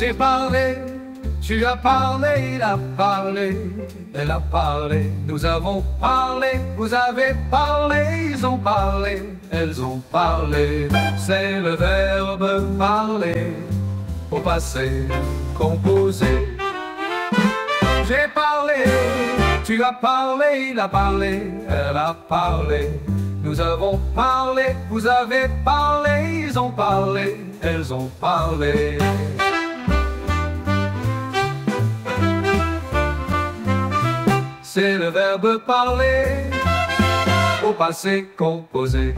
J'ai parlé, tu as parlé, il a parlé, elle a parlé. Nous avons parlé, vous avez parlé, ils ont parlé, elles ont parlé. C'est le verbe parler au passé composé. J'ai parlé, tu as parlé, il a parlé, elle a parlé. Nous avons parlé, vous avez parlé, ils ont parlé, elles ont parlé. C'est le verbe parler au passé composé.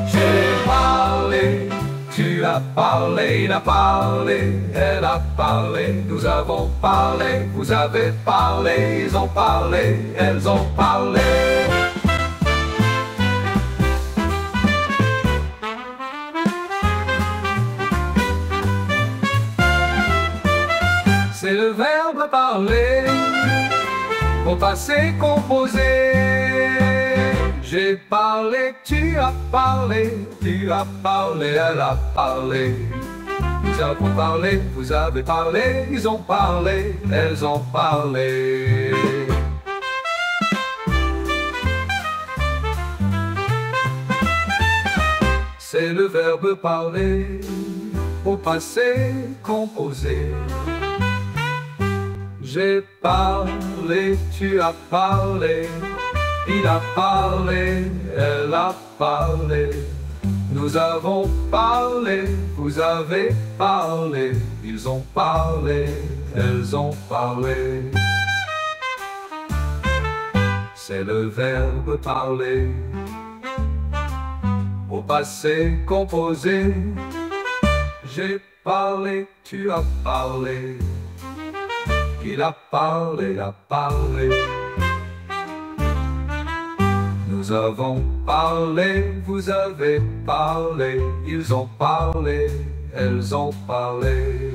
J'ai parlé, tu as parlé, il a parlé, elle a parlé. Nous avons parlé, vous avez parlé, ils ont parlé, elles ont parlé. C'est le verbe parler au passé composé. J'ai parlé, tu as parlé, elle a parlé. Nous avons parlé, vous avez parlé, ils ont parlé, elles ont parlé. C'est le verbe parler au passé composé. J'ai parlé, tu as parlé, il a parlé, elle a parlé. Nous avons parlé, vous avez parlé, ils ont parlé, elles ont parlé. C'est le verbe parler au passé composé. J'ai parlé, tu as parlé, il a parlé, a parlé. Nous avons parlé, vous avez parlé, ils ont parlé, elles ont parlé.